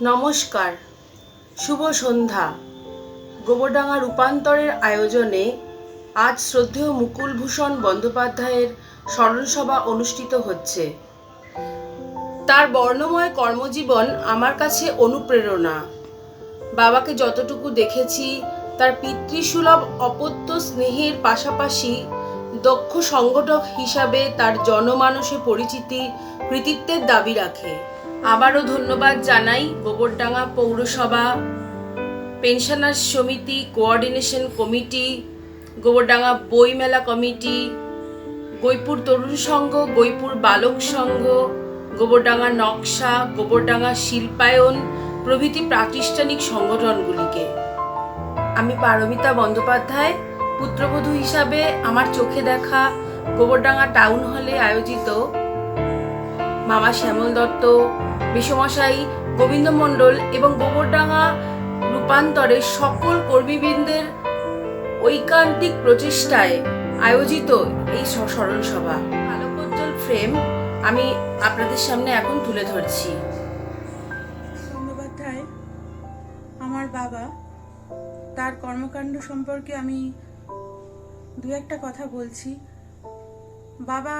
নমস্কার, শুভ সন্ধ্যা। গোবরডাঙ্গা রূপান্তরের আয়োজনে আজ শ্রদ্ধেয় মুকুলভূষণ বন্দ্যোপাধ্যায়ের স্মরণসভা অনুষ্ঠিত হচ্ছে। তার বর্ণময় কর্মজীবন আমার কাছে অনুপ্রেরণা। বাবাকে যতটুকু দেখেছি, তার পিতৃসুলভ অপত্য স্নেহের পাশাপাশি দক্ষ সংগঠক হিসাবে তার জনমানসে পরিচিতি কৃতিত্বের দাবি রাখে। আবারও ধন্যবাদ জানাই গোবরডাঙ্গা পৌরসভা, পেনশনার্স সমিতি, কোঅর্ডিনেশন কমিটি, গোবরডাঙ্গা বইমেলা কমিটি, গৈপুর তরুণ সংঘ, গৈপুর বালক সংঘ, গোবরডাঙ্গা নকশা, গোবরডাঙ্গা শিল্পায়ন প্রভৃতি প্রাতিষ্ঠানিক সংগঠনগুলিকে। আমি পারমিতা বন্দ্যোপাধ্যায়, পুত্রবধূ হিসাবে আমার চোখে দেখা গোবরডাঙ্গা টাউন হলে আয়োজিত মামা শ্যামল দত্ত, বিশ্বমশাই গোবিন্দ মণ্ডল এবং গোবরডাঙ্গা রূপান্তরের সকল কর্মীবৃন্দের ঐকান্তিক প্রচেষ্টায় আয়োজিত এই স্মরণসভা আলোকোজ্জ্বল ফ্রেম আমি আপনাদের সামনে এখন তুলে ধরছি। বন্দ্যোপাধ্যায় আমার বাবা, তার কর্মকাণ্ড সম্পর্কে আমি দু একটা কথা বলছি। বাবা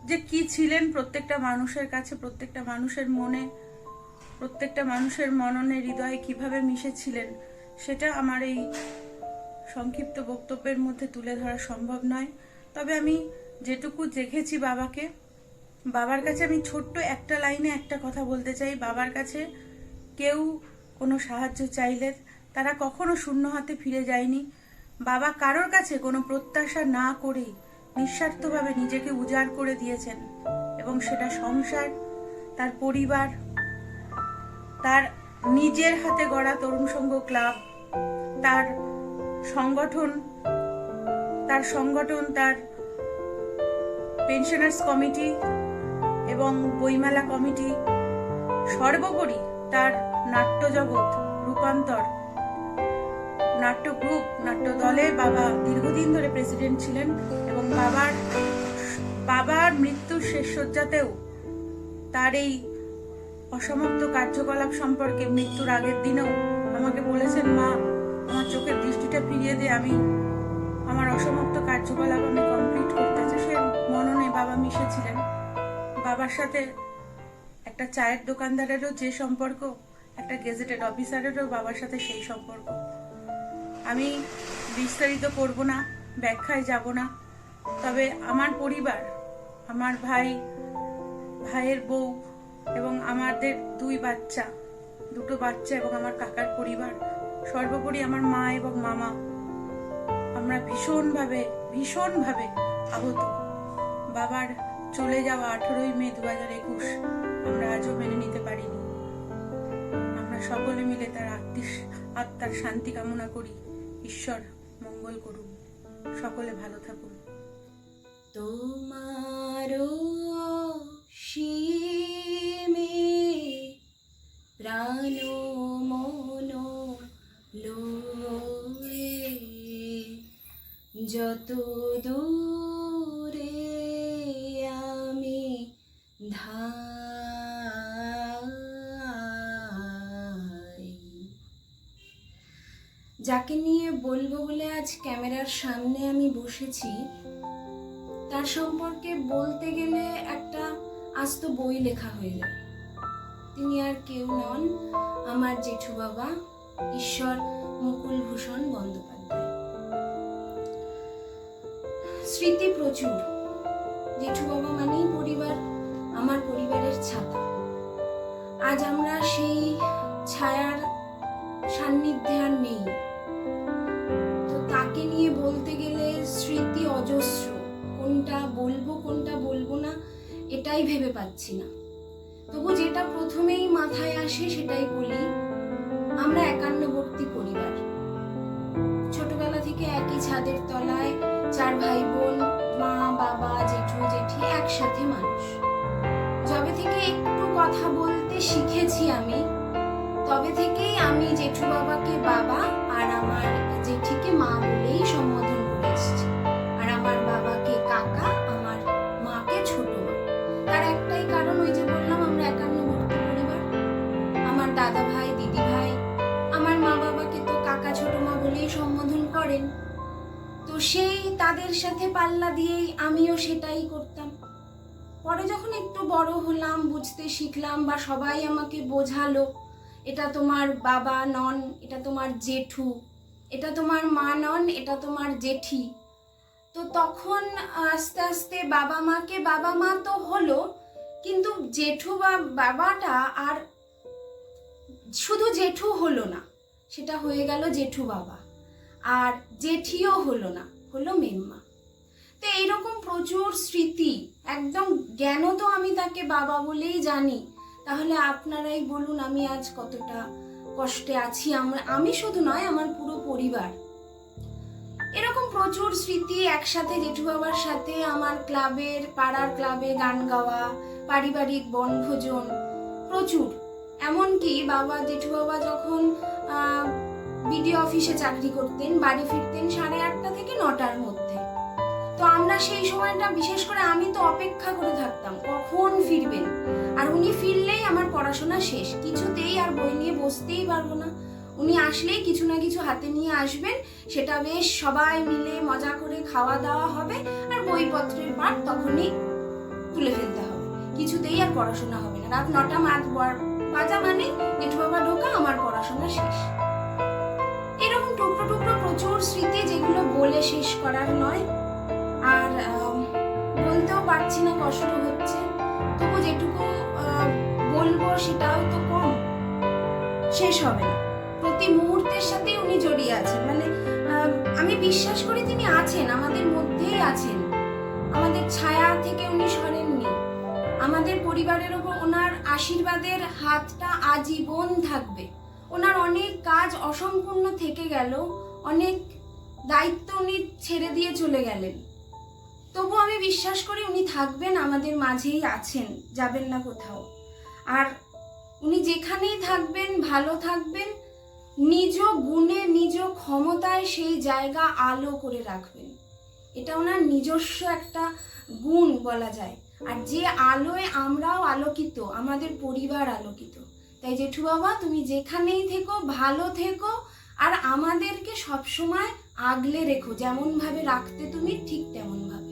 যে কি ছিলেন প্রত্যেকটা মানুষের কাছে, প্রত্যেকটা মানুষের মনে, প্রত্যেকটা মানুষের মননে, হৃদয়ে কিভাবে মিশেছিলেন, সেটা আমার এই সংক্ষিপ্ত বক্তব্যের মধ্যে তুলে ধরা সম্ভব নয়। তবে আমি যেটুকু দেখেছি বাবাকে, বাবার কাছে আমি ছোট্ট একটা লাইনে একটা কথা বলতে চাই। বাবার কাছে কেউ কোনো সাহায্য চাইলে তারা কখনো শূন্য হাতে ফিরে যায়নি। বাবা কারোর কাছে কোনো প্রত্যাশা না করেই নিঃস্বার্থভাবে নিজেকে উজাড় করে দিয়েছেন, এবং সেটা সংসার, তার পরিবার, তার নিজের হাতে গড়া তরুণ সংঘ ক্লাব, তার সংগঠন, তার পেনশনার্স কমিটি এবং বইমেলা কমিটি, সর্বোপরি তার নাট্য জগৎ রূপান্তর নাট্য গ্রুপ, নাট্য দলে বাবা দীর্ঘদিন ধরে প্রেসিডেন্ট ছিলেন, এবং বাবার মৃত্যুর শেষ শয্যাতেও তার এই অসমাপ্ত কার্যকলাপ সম্পর্কে মৃত্যুর আগের দিনেও আমাকে বলেছেন, মা, আমার চোখের দৃষ্টিটা ফিরিয়ে দিয়ে আমি আমার অসমাপ্ত কার্যকলাপ আমি কমপ্লিট করতে চাই। সে মননে বাবা মিশেছিলেন। বাবার সাথে একটা চায়ের দোকানদারেরও যে সম্পর্ক, একটা গেজেটেড অফিসারেরও বাবার সাথে সেই সম্পর্ক। আমি বিস্তারিত করব না, ব্যাখ্যায় যাব না। তবে আমার পরিবার, আমার ভাইয়ের বউ এবং আমাদের দুটো বাচ্চা এবং আমার কাকার পরিবার, সর্বোপরি আমার মা এবং মামা, আমরা ভীষণভাবে আহত। বাবার চলে যাওয়া 18ই মে 2021 আমরা আজও মেনে নিতে পারিনি। আমরা সকলে মিলে তার আত্মার শান্তি কামনা করি। ঈশ্বর মঙ্গল করুন। সকলে ভালো থাকুন। তোমারও অসীমে প্রাণ মন লয়ে যত দূরে আমি ধাই। যাকে নিয়ে বলবো বলে আজ ক্যামেরার সামনে আমি বসেছি, তার সম্পর্কে বলতে গেলে একটা আস্ত বই লেখা হয়ে যায়। তিনি আর কেউ নন, আমার জেঠু বাবা ঈশ্বর মুকুলভূষণ বন্দ্যোপাধ্যায়। স্মৃতি প্রচুর। জেঠু বাবা মানেই পরিবার, আমার পরিবারের ছাতা। আজ আমরা সেই ছায়ার সান্নিধ্যে আর নেই। তো তাকে নিয়ে বলতে গেলে স্মৃতি অজস্র। কোনটা বলবো না এটাই ভেবে পাচ্ছি না। তবু যেটা প্রথমেই মাথায় আসে সেটাই বলি। আমরা একান্নবর্তী পরিবার। ছোটবেলা থেকে একই ছাদের তলায় 4 ভাই বোন, মা, বাবা, জেঠু, জেঠি, একসাথে মানুষ। যবে থেকে একটু কথা বলতে শিখেছি আমি, তবে থেকেই আমি জেঠু বাবাকে বাবা আর আমার জেঠিকে মা বলেই সম্বোধন করে এসেছি। আর আমার বাবাকে কাকা, আমার মাকে ছোট মা। তার একটাই কারণ, ওই যে বললাম আমরা একান্নবর্তী পরিবার। আমার দাদা ভাই, দিদি ভাই, আমার মা বাবাকে তো কাকা ছোট মা বলেই সম্বোধন করেন। তো সেই তাদের সাথে পাল্লা দিয়েই আমিও সেটাই করতাম। পরে যখন একটু বড় হলাম, বুঝতে শিখলাম, বা সবাই আমাকে বোঝালো, এটা তোমার বাবা নন, এটা তোমার জেঠু, এটা তোমার মা নন, এটা তোমার জেঠি। তো তখন আস্তে আস্তে বাবা মাকে বাবা মা তো হলো, কিন্তু জেঠু বা বাবাটা আর শুধু জেঠু হলো না, সেটা হয়ে গেল জেঠু বাবা, আর জেঠিও হলো না, হলো মেম্মা। তো এইরকম প্রচুর স্মৃতি, একদম জ্ঞান তো আমি তাকে বাবা বলেই জানি। তাহলে আপনারাই বলুন আমি আজ কতটা কষ্টে আছি। আমি শুধু নয়, আমার পুরো পরিবার। এরকম প্রচুর স্মৃতি একসাথে জেঠু বাবার সাথে আমার ক্লাবের, পাড়ার ক্লাবে গান গাওয়া, পারিবারিক বনভোজন, প্রচুর। এমনকি বাবা, জেঠু বাবা যখন বিডিও অফিসে চাকরি করতেন, বাড়ি ফিরতেন 8:30 থেকে 9টার মধ্যে। তো আমরা সেই সময়টা, বিশেষ করে আমি তো অপেক্ষা করে থাকতাম কখন ফিরবেন। আর উনি ফিরলেই আমার পড়াশোনা শেষ, কিছুতেই আর বই নিয়ে বসতেই পারবো না। উনি আসলেই কিছু না কিছু হাতে নিয়ে আসবেন, সেটা বেশ সবাই মিলে মজা করে খাওয়া দাওয়া হবে, আর বইপত্রের পাঠ তখনই তুলে ফেলতে হবে, কিছুতেই আর পড়াশোনা হবে না। রাত 9টা বাজা মানে জেঠু বাবা ঢোকা, আমার পড়াশোনা শেষ। এরকম টুকরো টুকরো প্রচুর স্মৃতি, যেগুলো বলে শেষ করার নয়। আর বলতেও পারছি না, কষ্ট হচ্ছে। তবু যেটুকু বলবো সেটাও তো কম, শেষ হবে না। প্রতি মুহূর্তের সাথে উনি জড়িয়ে আছেন, মানে আমি বিশ্বাস করি তিনি আছেন, আমাদের মধ্যেই আছেন। আমাদের ছায়া থেকে উনি সরেননি। আমাদের পরিবারের ওপর ওনার আশীর্বাদের হাতটা আজীবন থাকবে। ওনার অনেক কাজ অসম্পূর্ণ থেকে গেল, অনেক দায়িত্ব উনি ছেড়ে দিয়ে চলে গেলেন। তবু আমি বিশ্বাস করি উনি থাকবেন, আমাদের মাঝেই আছেন, যাবেন না কোথাও। আর উনি যেখানেই থাকবেন, ভালো থাকবেন, নিজ গুণে, নিজ ক্ষমতায় সেই জায়গা আলো করে রাখবেন। এটা ওনার নিজস্ব একটা গুণ বলা যায়। আর যে আলোয় আমরাও আলোকিত, আমাদের পরিবার আলোকিত। তাই জেঠু বাবা, তুমি যেখানেই থেকো, ভালো থেকো, আর আমাদেরকে সবসময় আগলে রেখো, যেমন ভাবে রাখতে তুমি, ঠিক তেমন ভাবে।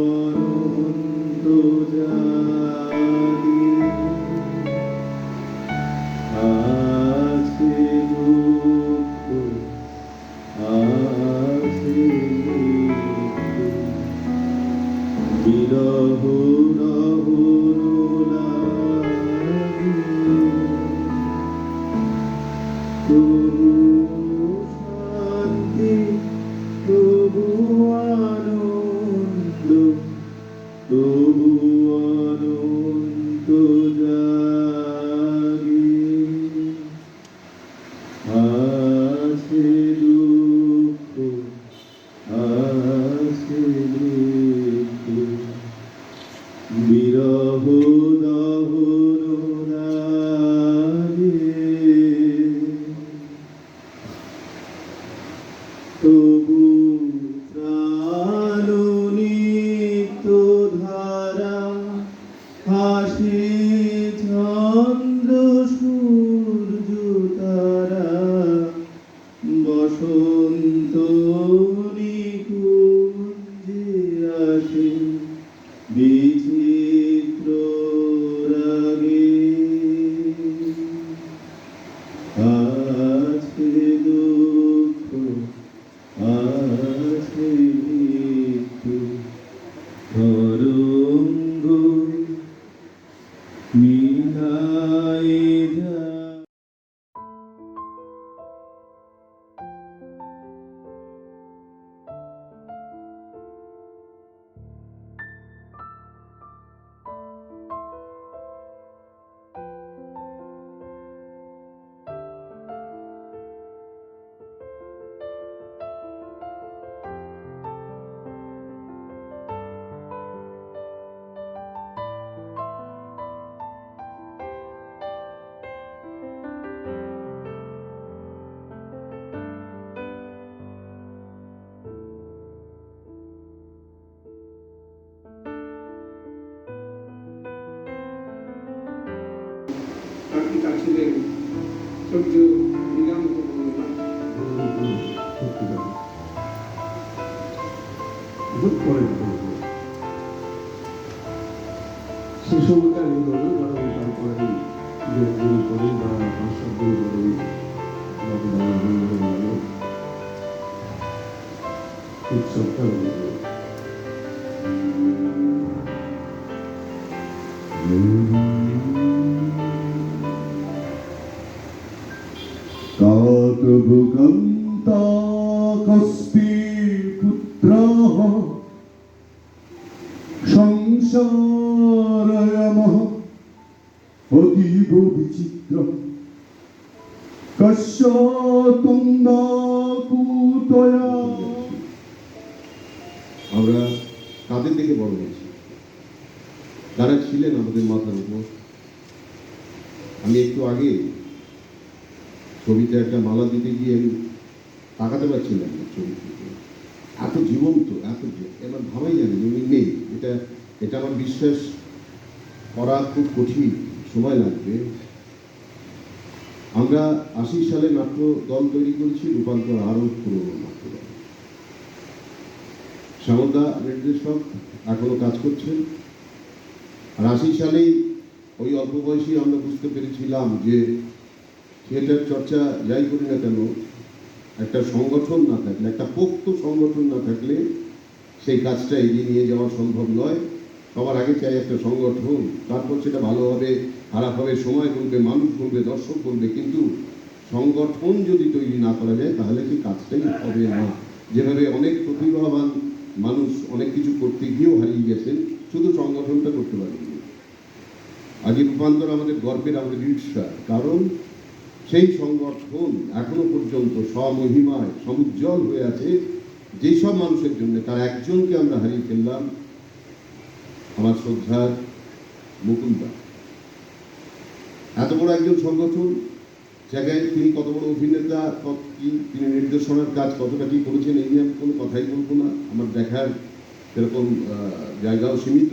অনন্ত জানি আছে দুঃখ আছে মৃত্যু বিরহ রহন লাগে তবু শান্তি তবু আনন্দ তবু অনন্ত জাগে আছে দুঃখ আছে মৃত্যু বিরহ দহন লাগে তবু প্রাণ নিত্য ধারা হাসি চন্দ্র সূর্য তারা বসন্ত নিকুঞ্জে আসে বিচিত্র রাগে আছে দুঃখ আছে মৃত্যু তরঙ্গ মিলায় যায় পিতা ছিলেন সূর্য নীলাঙ্ক বর্ণনা সে সময়টা এই হলো বরং তারপরে যোগগুলো করে বা ভাষাগুলো করে উৎসবটা হলো ভূকম্পি পুত্রঃ সংসারয়মঃ অতীব বিচিত্র কস্য তুঙ্গকুতয়া। আমরা তাদের দেখে বড় হয়েছি, তারা ছিলেন আমাদের মাথার উপর। আমি একটু আগে ছবিতে একটা মালা দিতে গিয়ে আমি তাকাতে পারছিলাম না ছবিতে, এত জীবন্ত, এবার ভাবাই জানি উনি নেই। এটা আমার বিশ্বাস করা খুব কঠিন, সময় লাগবে। আমরা ৮০ সালে নাট্য দল তৈরি করেছি, রূপান্তর আরও পুরনো নাট্য দল। শ্যামলদা নির্দেশক এখনো কাজ করছেন। আর ৮০ সালেই ওই অল্প বয়সী আমরা বুঝতে পেরেছিলাম যে থিয়েটার চর্চা যাই করি না কেন, একটা সংগঠন না থাকলে, একটা পোক্ত সংগঠন না থাকলে সেই কাজটা এগিয়ে নিয়ে যাওয়া সম্ভব নয়। সবার আগে চাই একটা সংগঠন, তারপর সেটা ভালো হবে, খারাপ হবে, সময় বলবে, মানুষ বলবে, দর্শক বলবে, কিন্তু সংগঠন যদি তৈরি না করা যায় তাহলে সেই কাজটাই হবে না। যেভাবে অনেক প্রতিভাবান মানুষ অনেক কিছু করতে গিয়েও হারিয়ে গেছেন, শুধু সংগঠনটা করতে পারেনি। আজ রূপান্তর আমাদের গর্বের, আমাদের ঈর্ষা, কারণ সেই সংগঠন এখনো পর্যন্ত স্বমহিমায় সমুজ্জ্বল হয়ে আছে। যেসব মানুষের জন্য, তার একজনকে আমরা হারিয়ে ফেললাম, আমার শ্রদ্ধার মুকুলদা। এত বড় একজন সংগঠন, জায়গায় তিনি কত বড় অভিনেতা, তিনি নির্দেশনার কাজ কতটা কি করেছেন এই নিয়ে আমি কোনো কথাই বলবো না, আমার দেখার সেরকম জায়গাও সীমিত।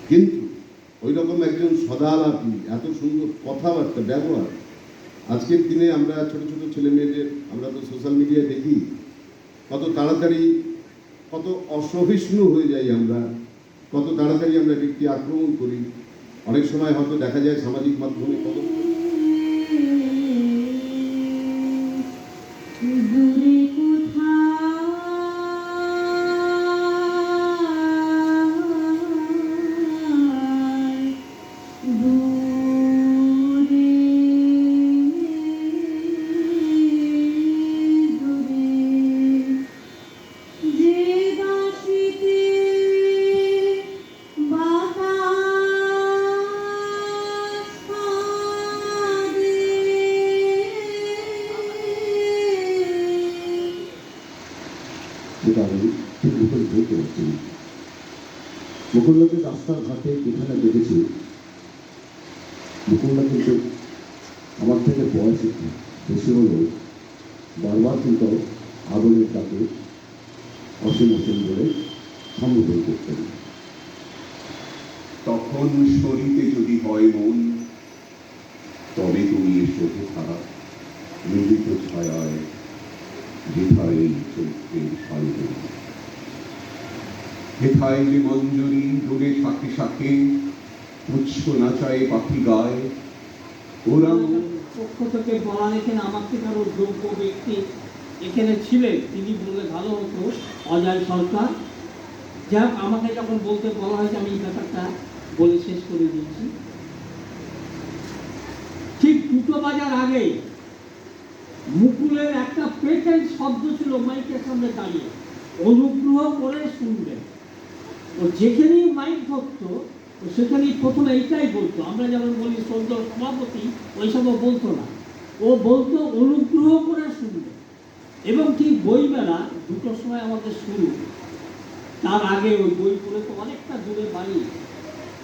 কিন্তু ওই রকম একজন সদালাপী, এত সুন্দর কথাবার্তা, ব্যবহার। আজকের দিনে আমরা ছোট ছোট ছেলে মেয়েদের, আমরা তো সোশ্যাল মিডিয়ায় দেখি কত তাড়াতাড়ি কত অসহিষ্ণু হয়ে যাই আমরা, কত তাড়াতাড়ি আমরা ব্যক্তি আক্রমণ করি। অনেক সময় হয়তো দেখা যায় সামাজিক মাধ্যমে কত যেটা আমি ঠিক মুখে বলতে পারছি না। মুকুলদাকে রাস্তার ঘাটে যেখানে দেখেছি, মুকুলদা কিন্তু আমার থেকে বয়স একটু বেশি হলেও বারবার কিন্তু আগুনের তাকে অসীম অসীম বলে সম্বোধন করতেন। তখন শরীরে যদি হয় মন, তবে তুমি এসো হেথা মৃদু ছায়ায়, যেথায় চৈত্রের সান্ধ্য। হেথায় যে মঞ্জরি দূরে শাখে শাখে উচ্ছ নাচায় পাখি গায়, ওরা পক্ষ থেকে বলা রেখেন আমাকে কারো যোগ্য ব্যক্তি এখানে ছিলেন, তিনি বললে ভালো হতো, অজয় সরকার। যাক, আমাকে যখন বলতে বলা হয়েছে আমি এই ব্যাপারটা বলে শেষ করে দিয়েছি। ঠিক 2টো বাজার আগে মুকুলের একটা পেটেন্ট শব্দ ছিল মাইকের সামনে দাঁড়িয়ে, অনুগ্রহ করে শুনবেন। ও যেখানেই মাইক ধরতো সেখানেই প্রথমে এইটাই বলতো। আমরা যেমন বলি সদ্য সভাপতি, ওইসবও বলতো না, ও বলতো অনুগ্রহ করে শুনবে। এবং ঠিক বইমেলা 2টোর সময় আমাদের শুরু, তার আগে ওই বই পড়ে তো অনেকটা দূরে বাড়ি,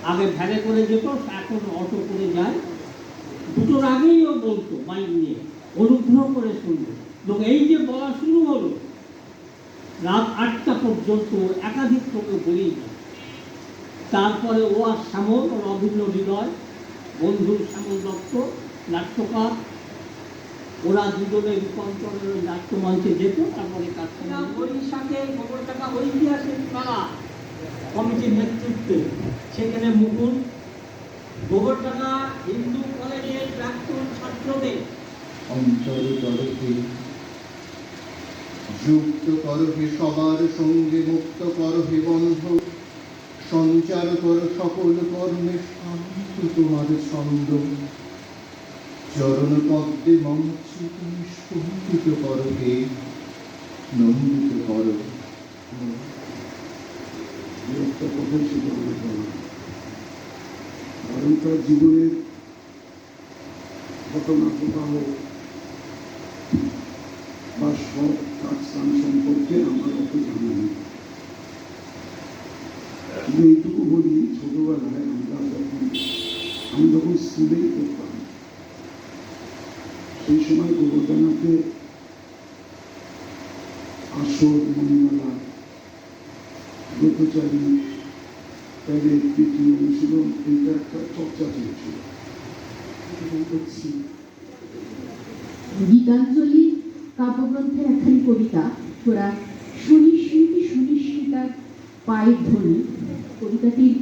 আগে ভ্যানে করে যেত, এখন অটো করে যায়। 2টোর আগেই ও বলতো মাইক নিয়ে অনুগ্রহ করে শুনবে। এবং এই যে বলা শুরু হলো রাত 8টা পর্যন্ত একাধিক লোকে বলেই যায়। তারপরে ও আর শ্যামল, ওর অভিন্ন হৃদয় বন্ধু শ্যামল দত্ত নাট্যকার, ওরা দুজনে রূপান্তরের ওই নাট্যমঞ্চে যেত। তারপরে বরিশাকে গোবরটাকা ঐতিহাসিক মেলা কমিটির নেতৃত্বে সেখানে মুকুল, গোবরটাকা হিন্দু কলেজের প্রাক্তন ছাত্রদের অন্তর তরফে যুক্ত করহে সবার সঙ্গে, মুক্ত করহে বন্ধ, সঞ্চার কর সকল কর্মে শান্ত তোমার ছন্দ, চরণ পদ্মে মঞ্চ তুমি শোভিত করহে, নন্দিত কর। একটা কথা ছিল কারণ তার জীবনের ঘটনা প্রবাহ বা সব তার স্থান সম্পর্কে আমার অত জানা নেই। কিন্তু এইটুকু বলি, ছোটবেলায় আমি যখন স্কুলেই পড়তাম, সেই সময় গোবর্ধনাকে আসর, মণিমালা, ব্রতচারী, প্যারেড, পিটি, অনুশীলন, এইটা একটা চর্চা চলছিল। গীতাঞ্জলি কাব্যগ্রন্থের একখানি কবিতা, তোরা সুনিশ্চিতি সুনিশ্চিতার পায়ের ধ্বনি। কবিতাটির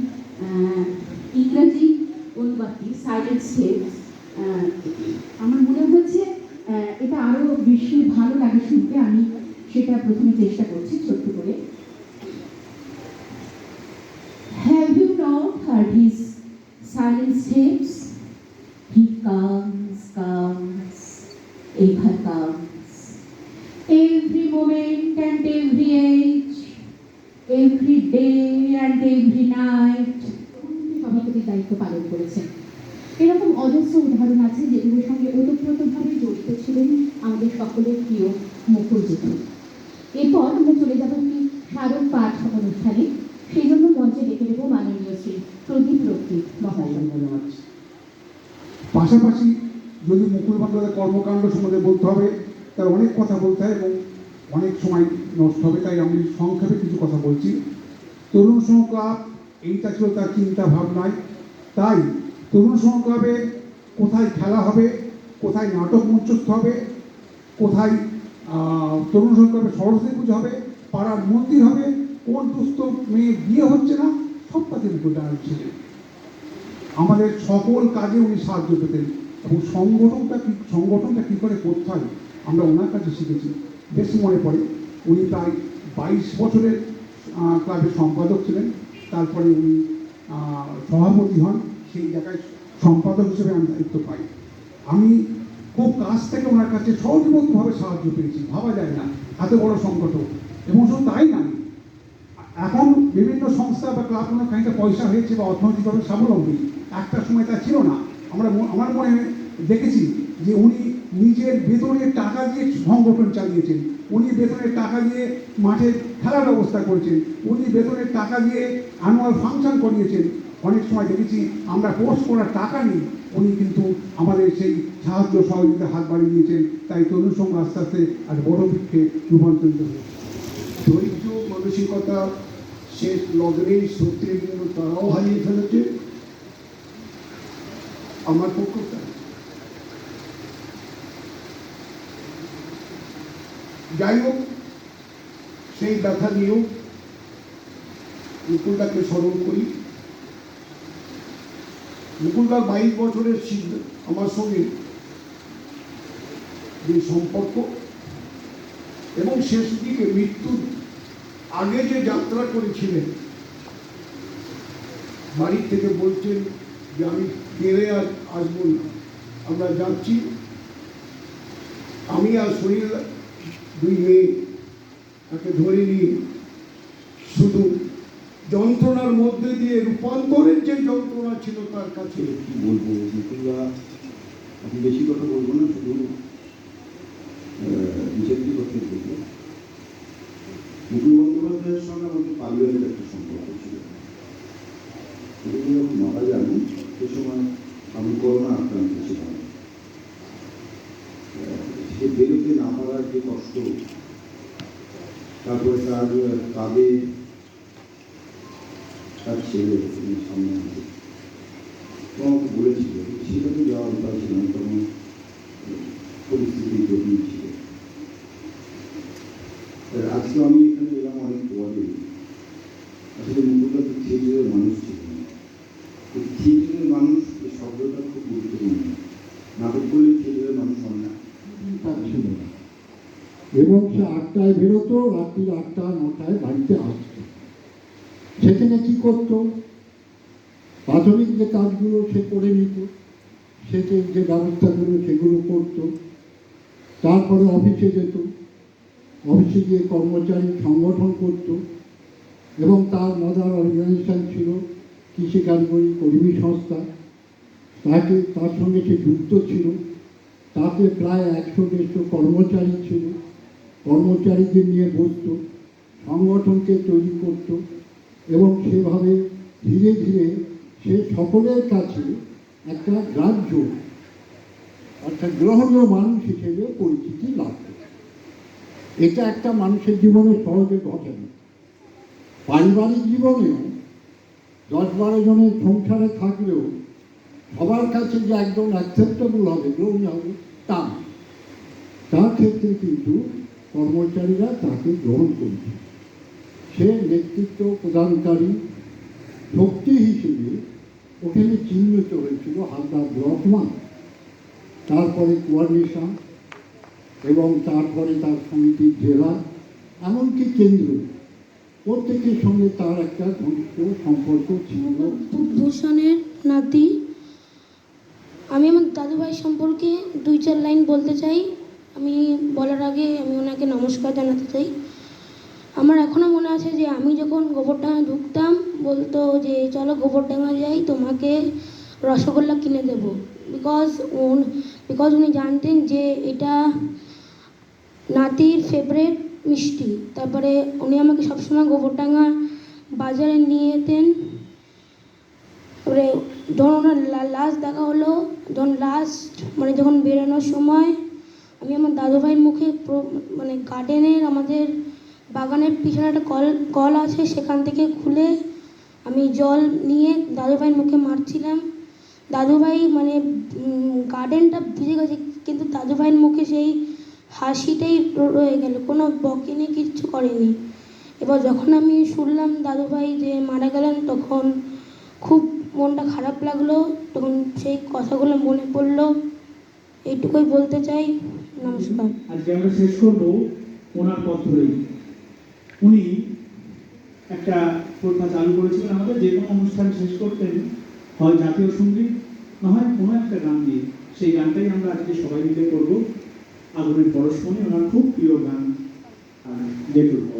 ইংরাজি অনুবাদটি সাইলেন্ট স্টেপস। আমার মনে হচ্ছে এটা আরো বেশি ভালো লাগে শুনতে, আমি সেটা প্রথমে চেষ্টা করছি ছোট্ট করে। Have you not heard his silent steps? He comes, ever comes, every moment and every age, every day and every night. সভাপতির দায়িত্ব পালন করেছেন। এরকম অজস্র উদাহরণ আছে যেগুলোর সঙ্গে ওতপ্রোতভাবে জড়িত ছিলেন আমাদের সকলের প্রিয় মুকুল জেঠু। এরপর আমরা চলে যাব একটি স্মারক পাঠ অনুষ্ঠানে। সেই জন্য মঞ্চে ডেকে দেব মাননীয় শ্রী প্রদীপ রক্ষী মহাশয়। পাশাপাশি যদি মুকুল বাংলার কর্মকাণ্ড সম্বন্ধে বলতে হবে, তার অনেক কথা বলতে হয় এবং অনেক সময় নষ্ট হবে, তাই আমি সংক্ষেপে কিছু কথা বলছি। তরুণ সংক্লাব এইটা ছিল তার চিন্তা ভাবনায়। তাই তরুণ সংক্লাবে কোথায় খেলা হবে, কোথায় নাটক মঞ্চস্থ হবে, কোথায় তরুণ সংক্লাবে সরস্বতী পুজো হবে, পাড়ার মন্দির হবে, কোন দুস্থ মেয়ে বিয়ে হচ্ছে না, সব কাজে মুকুল ডাঙ্গাল ছিলেন। আমাদের সকল কাজে উনি সাহায্য পেতেন এবং সংগঠনটা কী করে করতে হয় আমরা ওনার কাছে শিখেছি। বেশ মনে পড়ে উনি প্রায় 22 বছরের ক্লাবের সম্পাদক ছিলেন, তারপরে উনি সভাপতি হন, সেই জায়গায় সম্পাদক হিসেবে আমি দায়িত্ব পাই। আমি খুব কাছ থেকে ওনার কাছে সহজভাবে সাহায্য পেয়েছি, ভাবা যায় না এত বড় সংগঠন। এবং শুধু তাই না, এখন বিভিন্ন সংস্থা বা ক্লাবগুলো খানিকটা পয়সা হয়েছে বা অর্থনৈতিকভাবে স্বাবলম্বী, একটা সময় তা ছিল না। আমার মনে দেখেছি যে উনি নিজের বেতনের টাকা দিয়ে সংগঠন চালিয়েছেন, উনি বেতনের টাকা দিয়ে মাঠের খেলার ব্যবস্থা করেছেন, উনি বেতনের টাকা দিয়ে অ্যানুয়াল ফাংশন করিয়েছেন। অনেক সময় দেখেছি আমরা পোস্ট করার টাকা নেই, উনি কিন্তু আমাদের সেই সাহায্য সহযোগিতা হাত বাড়িয়ে দিয়েছেন। তাই তরুণ সংঘ আস্তে আস্তে আর বড় বৃক্ষে রূপান্তরিত হয়েছে। ধৈর্য মানসিকতা শেষ লগ্নে সত্যের জন্য তারাও হারিয়ে ফেলেছে, আমার পক্ষে তাই। যাই হোক, সেই ব্যথা নিয়েও মুকুলদাকে স্মরণ করি। মুকুলদার 22 বছরের আমার সঙ্গে যে সম্পর্ক এবং শেষ দিকে মৃত্যুর আগে যে যাত্রা করেছিলেন, বাড়ির থেকে বলছেন যে আমি ফিরে আর আসবো না, আমরা যাচ্ছি, আমি আর শরীর 2 মেয়ে তাকে ধরে নিয়ে শুধু যন্ত্রণার মধ্যে দিয়ে রূপান্তরের যে যন্ত্রণা ছিল তার কাছে। কি বলবো, মুকুলদা আমি বেশি কথা বলবো না, শুধু নিজেরই কথা বলবো। মুকুল বন্দ্যোপাধ্যায়ের সঙ্গে আমাদের পারিবারিক একটা সম্পর্ক ছিল। যখন মারা যান সে সময় আমি করোনা আক্রান্ত ছিলাম। সে বেরোতে না পারার যে কষ্ট, তারপরে তার কাঁধে তার ছেলে সামনে আসে আমাকে বলেছিল, সেটা তো যাওয়ার উপায় ছিল না, তখন পরিস্থিতি জটিল ছিল। আজকে আমি এখানে এলাম অনেক পরে। আসলে মুকুলদা তো থিয়েটারের মানুষ ছিলেন। থিয়েটারের মানুষ এই শব্দটা খুব গুরুত্বপূর্ণ। নাটক করলে থিয়েটারের মানুষ হয় না, তা ছিল না। এবং সে 8টায় বেরোতো, রাত্রি 8টা 9টায় বাড়িতে আসতো। সেখানে কি করতো, প্রাথমিক যে কাজগুলো সে করে নিত, সেতে যে ব্যবস্থাগুলো সেগুলো করতো। তারপরে অফিসে যেত, অফিসে গিয়ে কর্মচারী সংগঠন করত এবং তার মাদার অর্গানাইজেশন ছিল কৃষি কারিগরি কর্মী সংস্থা, তার সঙ্গে সে যুক্ত ছিল। তাতে প্রায় 100-150 কর্মচারী ছিল, কর্মচারীদের নিয়ে বসত, সংগঠনকে তৈরি করত এবং সেভাবে ধীরে ধীরে সে সকলের কাছে একটা গ্রাহ্য অর্থাৎ গ্রহণীয় মানুষ হিসেবে পরিচিতি লাভ করে। এটা একটা মানুষের জীবনে সহজে ঘটে না। পারিবারিক জীবনেও 10-12 জনের সংসারে থাকলেও সবার কাছে যে একদম অ্যাকসেপ্টেবল হবে, গ্রহণীয় হবে, তা না। তার ক্ষেত্রে কিন্তু কর্মচারীরা তাকে গ্রহণ করছে। সে নেতৃত্ব প্রদানকারী শক্তি হিসেবে ওখানে চিহ্নিত হয়েছিল হালদা ব্লক 1, তারপরে কোঅর্ডিনেশন এবং তারপরে তার সমিতির জেলা, এমনকি কেন্দ্র, প্রত্যেকের সঙ্গে তার একটা ঘনিষ্ঠ সম্পর্ক ছিল। ভূষণের নাতি। আমি আমার দাদুভাই সম্পর্কে 2-4 লাইন বলতে চাই। আমি বলার আগে আমি ওনাকে নমস্কার জানাতে চাই। আমার এখনও মনে আছে যে আমি যখন গোবরডাঙ্গা ঢুকতাম বলতো যে চলো গোবরডাঙ্গা যাই, তোমাকে রসগোল্লা কিনে দেবো, বিকজ উনি জানতেন যে এটা নাতির ফেভারিট মিষ্টি। তারপরে উনি আমাকে সবসময় গোবরডাঙ্গা বাজারে নিয়ে যেতেন। তারপরে যখন ওনার লাস্ট দেখা হলো, যখন বেরোনোর সময় আমি আমার দাদুভাইয়ের মুখে গার্ডেনের আমাদের বাগানের পিছনে একটা কল আছে, সেখান থেকে খুলে আমি জল নিয়ে দাদুভাইয়ের মুখে মারছিলাম। দাদুভাই গার্ডেনটা ভিজে গেছে, কিন্তু দাদুভাইয়ের মুখে সেই হাসিটাই রয়ে গেল, কোনো বকেনি, কিচ্ছু করেনি। এবার যখন আমি শুনলাম দাদুভাই যে মারা গেলেন, তখন খুব মনটা খারাপ লাগলো। তখন সেই কথাগুলো মনে পড়লো। এইটুকুই বলতে চাই। নমস্কার। আজকে আমরা শেষ করব ওনার পথ ধরেই। উনি একটা প্রথা চালু করেছিলেন, আমাদের যে কোনো অনুষ্ঠান শেষ করতেন হয় জাতীয় সঙ্গীত, না হয় কোনো একটা গান দিয়ে। সেই গানটাই আমরা আজকে সবাই মিলে করবো। আগুনের পরশমণি ওনার খুব প্রিয় গান। আর যেটুকু